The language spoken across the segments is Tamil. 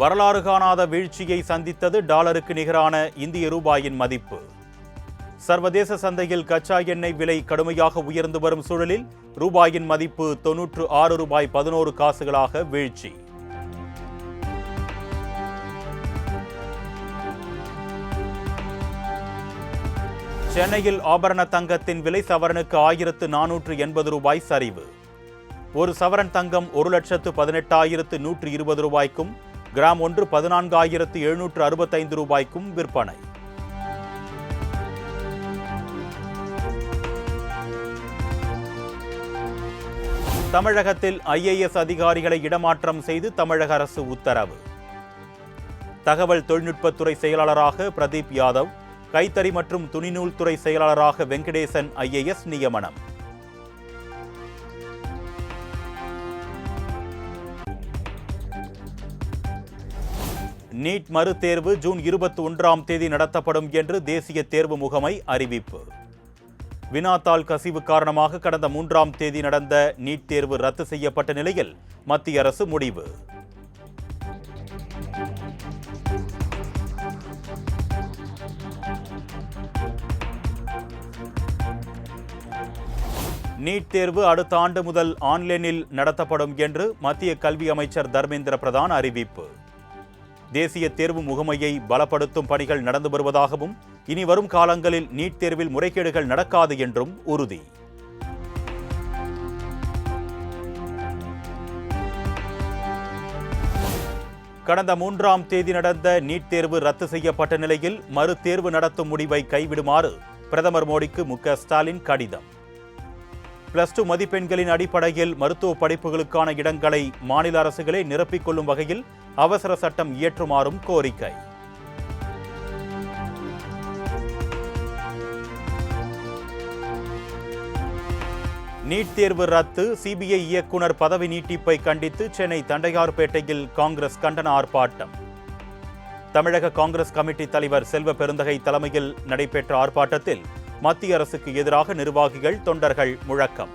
வரலாறு காணாத வீழ்ச்சியை சந்தித்தது டாலருக்கு நிகரான இந்திய ரூபாயின் மதிப்பு. சர்வதேச சந்தையில் கச்சா எண்ணெய் விலை கடுமையாக உயர்ந்து வரும் சூழலில் ரூபாயின் மதிப்பு 96 ரூபாய் 11 காசுகளாக வீழ்ச்சி. சென்னையில் ஆபரண தங்கத்தின் விலை சவரனுக்கு 1480 ரூபாய் சரிவு. ஒரு சவரன் தங்கம் 1,18,120 ரூபாய்க்கும் கிராம் ஒன்று 14,765 ரூபாய்க்கும் விற்பனை. தமிழகத்தில் IAS அதிகாரிகளை இடமாற்றம் செய்து தமிழக அரசு உத்தரவு. தகவல் தொழில்நுட்பத்துறை செயலாளராக பிரதீப் யாதவ், கைத்தறி மற்றும் துணிநூல் துறை செயலாளராக வெங்கடேசன் IAS நியமனம். நீட் மறுதேர்வு ஜூன் 21ஆம் தேதி நடத்தப்படும் என்று தேசிய தேர்வு முகமை அறிவிப்பு. வினாத்தாள் கசிவு காரணமாக கடந்த 3ஆம் தேதி நடந்த நீட் தேர்வு ரத்து செய்யப்பட்ட நிலையில் மத்திய அரசு முடிவு. நீட் தேர்வு அடுத்த ஆண்டு முதல் ஆன்லைனில் நடத்தப்படும் என்று மத்திய கல்வி அமைச்சர் தர்மேந்திர பிரதான் அறிவிப்பு. தேசிய தேர்வு முகமையை பலப்படுத்தும் பணிகள் நடந்து வருவதாகவும் இனி வரும் காலங்களில் நீட் தேர்வில் முறைகேடுகள் நடக்காது என்றும் உறுதி. கடந்த 3ஆம் தேதி நடந்த நீட் தேர்வு ரத்து செய்யப்பட்ட நிலையில் மறு தேர்வு நடத்தும் முடிவை கைவிடுமாறு பிரதமர் மோடிக்கு மு.க. ஸ்டாலின் கடிதம். +2 மதிப்பெண்களின் அடிப்படையில் மருத்துவ படிப்புகளுக்கான இடங்களை மாநில அரசுகளே நிரப்பிக் கொள்ளும் வகையில் அவசர சட்டம் இயற்றுமாறும் கோரிக்கை. நீட் தேர்வு ரத்து, CBI இயக்குனர் பதவி நீட்டிப்பை கண்டித்து சென்னை தண்டையார்பேட்டையில் காங்கிரஸ் கண்டன ஆர்ப்பாட்டம். தமிழக காங்கிரஸ் கமிட்டி தலைவர் செல்வ பெருந்தகை தலைமையில் நடைபெற்ற ஆர்ப்பாட்டத்தில் மத்திய அரசுக்கு எதிராக நிர்வாகிகள், தொண்டர்கள் முழக்கம்.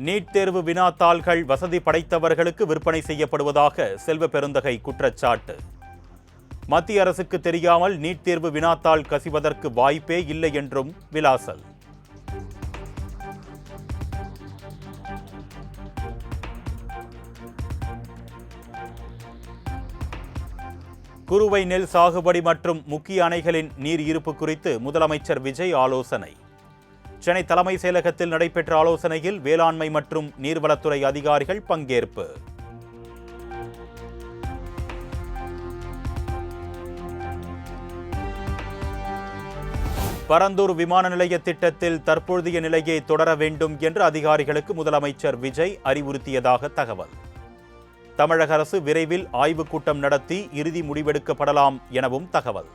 நீட் தேர்வு வினாத்தாள்கள் வசதி படைத்தவர்களுக்கு விற்பனை செய்யப்படுவதாக செல்வ பெருந்தகை குற்றச்சாட்டு. மத்திய அரசுக்கு தெரியாமல் நீட் தேர்வு வினாத்தாள் கசிவதற்கு வாய்ப்பே இல்லை என்றும் விலாசல். குறுவை நெல் சாகுபடி மற்றும் முக்கிய அணைகளின் நீர் இருப்பு குறித்து முதலமைச்சர் விஜய் ஆலோசனை. சென்னை தலைமைச் செயலகத்தில் நடைபெற்ற ஆலோசனையில் வேளாண்மை மற்றும் நீர்வளத்துறை அதிகாரிகள் பங்கேற்பு. பரந்தூர் விமான நிலைய திட்டத்தில் தற்போதைய நிலையை தொடர வேண்டும் என்று அதிகாரிகளுக்கு முதலமைச்சர் விஜய் அறிவுறுத்தியதாக தகவல். தமிழக அரசு விரைவில் ஆய்வுக் கூட்டம் நடத்தி இறுதி முடிவெடுக்கப்படலாம் எனவும் தகவல்.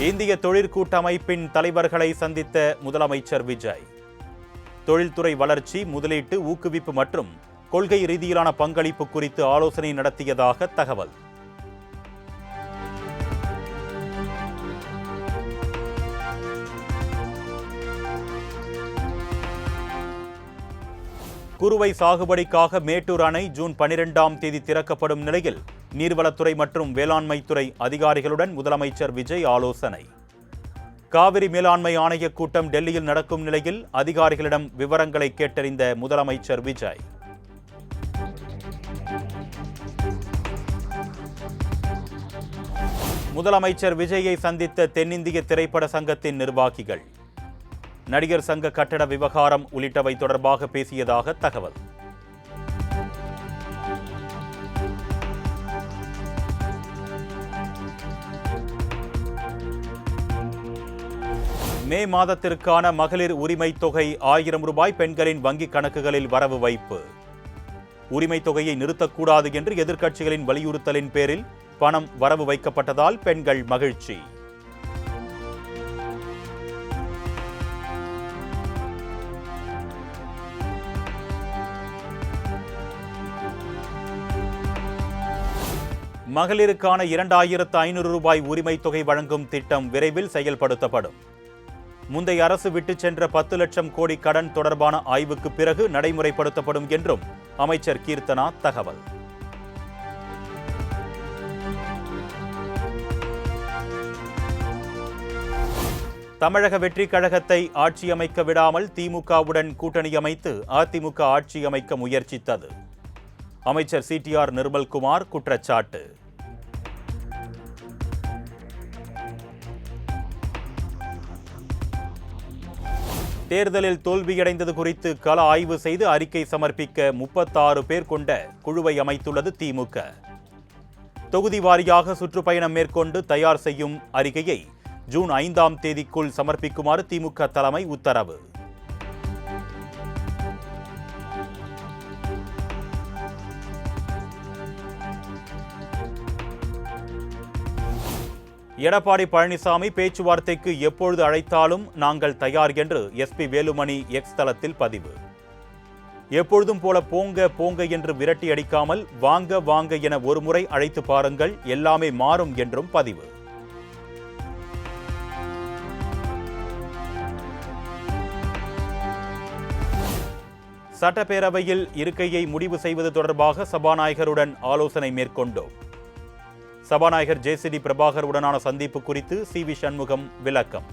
இந்திய தொழிற்கூட்டமைப்பின் தலைவர்களை சந்தித்த முதலமைச்சர் விஜய். தொழில்துறை வளர்ச்சி, முதலீட்டு ஊக்குவிப்பு மற்றும் கொள்கை ரீதியிலான பங்களிப்பு குறித்து ஆலோசனை நடத்தியதாக தகவல். குறுவை சாகுபடிக்காக மேட்டூர் அணை ஜூன் 12ஆம் தேதி திறக்கப்படும் நிலையில் நீர்வளத்துறை மற்றும் வேளாண்மைத்துறை அதிகாரிகளுடன் முதலமைச்சர் விஜய் ஆலோசனை. காவிரி மேலாண்மை ஆணைய கூட்டம் டெல்லியில் நடக்கும் நிலையில் அதிகாரிகளிடம் விவரங்களை கேட்டறிந்த முதலமைச்சர் விஜய். முதலமைச்சர் விஜயை சந்தித்த தென்னிந்திய திரைப்பட சங்கத்தின் நிர்வாகிகள். நடிகர் சங்க கட்டட விவகாரம் உள்ளிட்டவை தொடர்பாக பேசியதாக தகவல். மே மாதத்திற்கான மகளிர் உரிமை தொகை 1000 ரூபாய் பெண்களின் வங்கிக் கணக்குகளில் வரவு வைப்பு. உரிமை தொகையை நிறுத்தக்கூடாது என்று எதிர்க்கட்சிகளின் வலியுறுத்தலின் பேரில் பணம் வரவு வைக்கப்பட்டதால் பெண்கள் மகிழ்ச்சி. மகளிருக்கான 2500 ரூபாய் உரிமை தொகை வழங்கும் திட்டம் விரைவில் செயல்படுத்தப்படும். முந்தைய அரசு விட்டுச் சென்ற 10 லட்சம் கோடி கடன் தொடர்பான ஆய்வுக்கு பிறகு நடைமுறைப்படுத்தப்படும் என்றும் அமைச்சர் கீர்த்தனா தகவல். தமிழக வெற்றிக் கழகத்தை ஆட்சி அமைக்க விடாமல் திமுகவுடன் கூட்டணி அமைத்து அதிமுக ஆட்சி அமைக்க முயற்சித்தது. அமைச்சர் CTR நிர்மல்குமார் குற்றச்சாட்டு. தேர்தலில் தோல்வியடைந்தது குறித்து கள ஆய்வு செய்து அறிக்கை சமர்ப்பிக்க 36 பேர் கொண்ட குழுவை அமைத்துள்ளது திமுக. தொகுதி வாரியாக சுற்றுப்பயணம் மேற்கொண்டு தயார் செய்யும் அறிக்கையை ஜூன் 5ஆம் தேதிக்குள் சமர்ப்பிக்குமாறு திமுக தலைமை உத்தரவு. எடப்பாடி பழனிசாமி பேச்சுவார்த்தைக்கு எப்பொழுது அழைத்தாலும் நாங்கள் தயார் என்று SP வேலுமணி X தளத்தில் பதிவு. எப்பொழுதும் போல போங்க போங்க என்று விரட்டி அடிக்காமல் வாங்க வாங்க என ஒருமுறை அழைத்து பாருங்கள், எல்லாமே மாறும் என்றும் பதிவு. சட்டப்பேரவையில் இருக்கையை முடிவு செய்வது தொடர்பாக சபாநாயகருடன் ஆலோசனை மேற்கொண்டோம். சபாநாயகர் JCD பிரபாகருடனான சந்திப்பு குறித்து CV சண்முகம் விளக்கம்.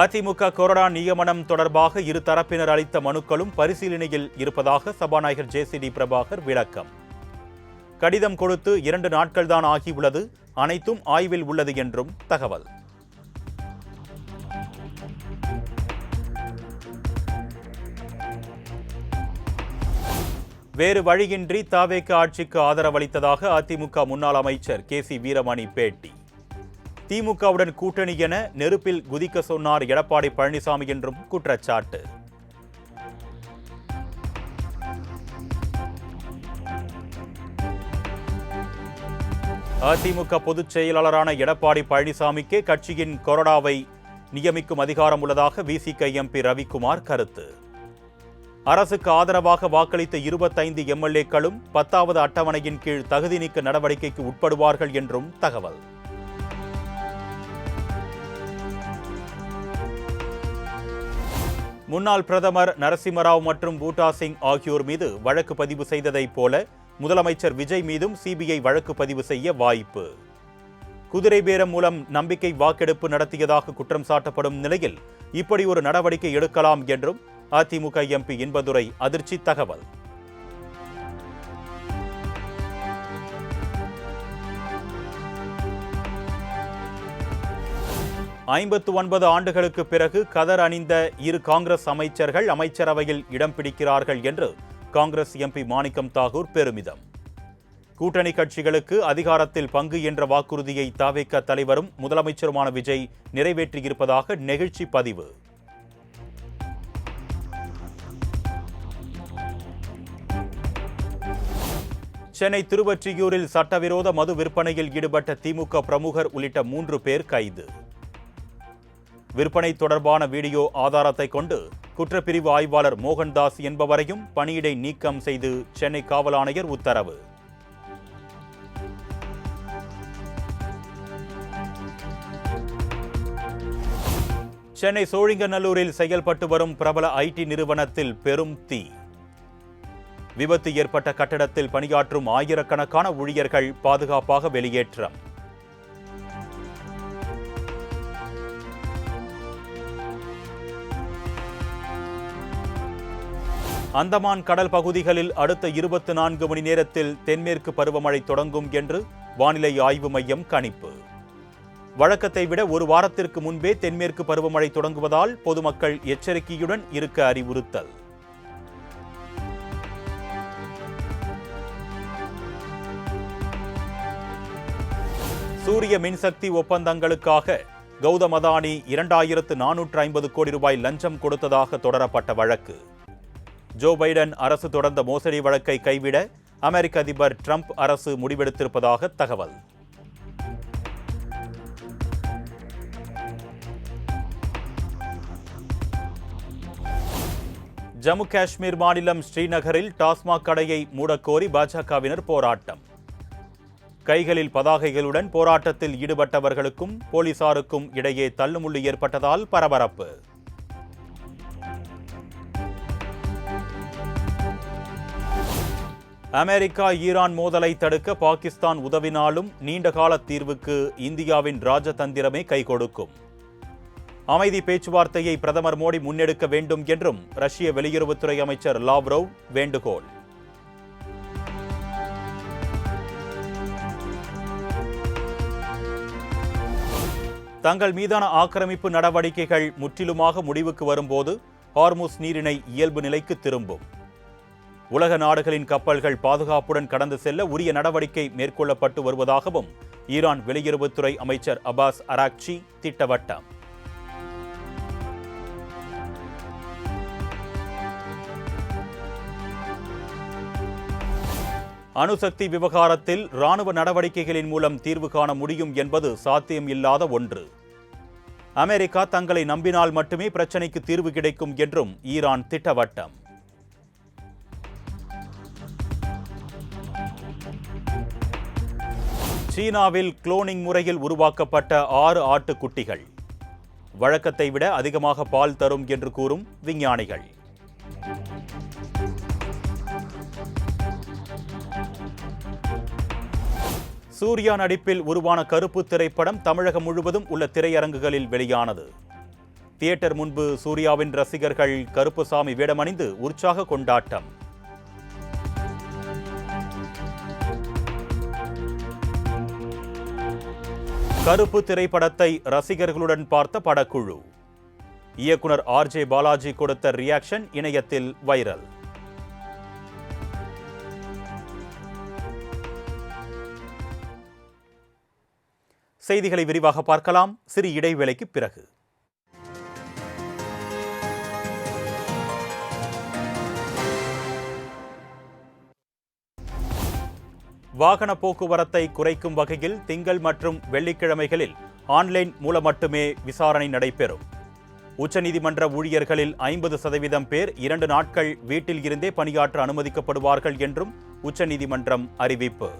அதிமுக கொறடா நியமனம் தொடர்பாக இரு தரப்பினர் அளித்த மனுக்களும் பரிசீலனையில் இருப்பதாக சபாநாயகர் JCD பிரபாகர் விளக்கம். கடிதம் கொடுத்து 2 நாட்கள்தான் ஆகியுள்ளது, அனைத்தும் ஆய்வில் உள்ளது என்றும் தகவல். வேறு வழியின்றி தவேக ஆட்சிக்கு ஆதரவளித்ததாக அதிமுக முன்னாள் அமைச்சர் KC வீரமணி பேட்டி. திமுகவுடன் கூட்டணி என நெருப்பில் குதிக்க சொன்னார் எடப்பாடி பழனிசாமி என்றும் குற்றச்சாட்டு. அதிமுக பொதுச் செயலாளரான எடப்பாடி பழனிசாமிக்கே கட்சியின் கொறடாவை நியமிக்கும் அதிகாரம் உள்ளதாக VCK MP ரவிக்குமார் கருத்து. அரசுக்கு ஆதரவாக வாக்களித்த 25 MLA-க்களும் 10வது அட்டவணையின் கீழ் தகுதி நீக்க நடவடிக்கைக்கு உட்படுவார்கள் என்றும் தகவல். முன்னாள் பிரதமர் நரசிம்மராவ் மற்றும் பூட்டா சிங் ஆகியோர் மீது வழக்கு பதிவு செய்ததைப் போல முதலமைச்சர் விஜய் மீதும் CBI வழக்கு பதிவு செய்ய வாய்ப்பு. குதிரை பேரம் மூலம் நம்பிக்கை வாக்கெடுப்பு நடத்தியதாக குற்றம் சாட்டப்படும் நிலையில் இப்படி ஒரு நடவடிக்கை எடுக்கலாம் என்றும் அதிமுக MP இன்பதுரை அதிர்ச்சி தகவல். ஐம்பத்து ஆண்டுகளுக்கு பிறகு கதர் அணிந்த இரு காங்கிரஸ் அமைச்சர்கள் அமைச்சரவையில் இடம் பிடிக்கிறார்கள் என்று காங்கிரஸ் MP மாணிக்கம் தாகூர் பெருமிதம். கூட்டணி கட்சிகளுக்கு அதிகாரத்தில் பங்கு என்ற வாக்குறுதியை தவேக தலைவரும் முதலமைச்சருமான விஜய் நிறைவேற்றியிருப்பதாக நெகிழ்ச்சி பதிவு. சென்னை திருவொற்றியூரில் சட்டவிரோத மது விற்பனையில் ஈடுபட்ட திமுக பிரமுகர் உள்ளிட்ட 3 பேர் கைது. விற்பனை தொடர்பான வீடியோ ஆதாரத்தை கொண்டு குற்றப்பிரிவு ஆய்வாளர் மோகன்தாஸ் என்பவரையும் பணியிடை நீக்கம் செய்து சென்னை காவல் ஆணையர் உத்தரவு. சென்னை சோழிங்கநல்லூரில் செயல்பட்டு வரும் பிரபல IT நிறுவனத்தில் பெரும் தீ. விபத்து ஏற்பட்ட கட்டடத்தில் பணியாற்றும் ஆயிரக்கணக்கான ஊழியர்கள் பாதுகாப்பாக வெளியேற்றம். அந்தமான் கடல் பகுதிகளில் அடுத்த 24 மணி நேரத்தில் தென்மேற்கு பருவமழை தொடங்கும் என்று வானிலை ஆய்வு மையம் கணிப்பு. வழக்கத்தை விட ஒரு வாரத்திற்கு முன்பே தென்மேற்கு பருவமழை தொடங்குவதால் பொதுமக்கள் எச்சரிக்கையுடன் இருக்க அறிவுறுத்தல். சூரிய மின்சக்தி ஒப்பந்தங்களுக்காக கௌதம் அதானி 2450 கோடி ரூபாய் லஞ்சம் கொடுத்ததாக தொடரப்பட்ட வழக்கு. ஜோ பைடன் அரசு தொடர்ந்த மோசடி வழக்கை கைவிட அமெரிக்க அதிபர் ட்ரம்ப் அரசு முடிவெடுத்திருப்பதாக தகவல். ஜம்மு காஷ்மீர் மாநிலம் ஸ்ரீநகரில் டாஸ்மாக் கடையை மூடக்கோரி பாஜகவினர் போராட்டம். கைகளில் பதாகைகளுடன் போராட்டத்தில் ஈடுபட்டவர்களுக்கும் போலீசாருக்கும் இடையே தள்ளுமுள்ளு ஏற்பட்டதால் பரபரப்பு. அமெரிக்கா ஈரான் மோதலை தடுக்க பாகிஸ்தான் உதவினாலும் நீண்டகால தீர்வுக்கு இந்தியாவின் ராஜதந்திரமே கை கொடுக்கும். அமைதி பேச்சுவார்த்தையை பிரதமர் மோடி முன்னெடுக்க வேண்டும் என்றும் ரஷ்ய வெளியுறவுத்துறை அமைச்சர் லாவ்ரோவ் வேண்டுகோள். தங்கள் மீதான ஆக்கிரமிப்பு நடவடிக்கைகள் முற்றிலுமாக முடிவுக்கு வரும்போது ஹார்முஸ் நீரிணை இயல்பு நிலைக்கு திரும்பும். உலக நாடுகளின் கப்பல்கள் பாதுகாப்புடன் கடந்து செல்ல உரிய நடவடிக்கை மேற்கொள்ளப்பட்டு வருவதாகவும் ஈரான் வெளியுறவுத்துறை அமைச்சர் அப்பாஸ் அராக்சி திட்டவட்டம். அணுசக்தி விவகாரத்தில் ராணுவ நடவடிக்கைகளின் மூலம் தீர்வு காண முடியும் என்பது சாத்தியம் இல்லாத ஒன்று. அமெரிக்கா தங்களை நம்பினால் மட்டுமே பிரச்சினைக்கு தீர்வு கிடைக்கும் என்றும் ஈரான் திட்டவட்டம். சீனாவில் குளோனிங் முறையில் உருவாக்கப்பட்ட 6 ஆட்டுக்குட்டிகள் வழக்கத்தை விட அதிகமாக பால் தரும் என்று கூறும் விஞ்ஞானிகள். சூர்யா நடிப்பில் உருவான கருப்பு திரைப்படம் தமிழகம் முழுவதும் உள்ள திரையரங்குகளில் வெளியானது. தியேட்டர் முன்பு சூர்யாவின் ரசிகர்கள் கருப்புசாமி வேடமணிந்து உற்சாக கொண்டாட்டம். கருப்பு திரைப்படத்தை ரசிகர்களுடன் பார்த்த படக்குழு. இயக்குனர் RJ பாலாஜி கொடுத்த ரியாக்ஷன் இணையத்தில் வைரல். செய்திகளை விரிவாக பார்க்கலாம் சிறு இடைவேளைக்கு பிறகு. வாகன போக்குவரத்தை குறைக்கும் வகையில் திங்கள் மற்றும் வெள்ளிக்கிழமைகளில் ஆன்லைன் மூலம் மட்டுமே விசாரணை நடைபெறும். உச்சநீதிமன்ற ஊழியர்களில் 50% பேர் 2 நாட்கள் வீட்டில் இருந்தே பணியாற்ற அனுமதிக்கப்படுவார்கள் என்றும் உச்சநீதிமன்றம் அறிவிப்பு.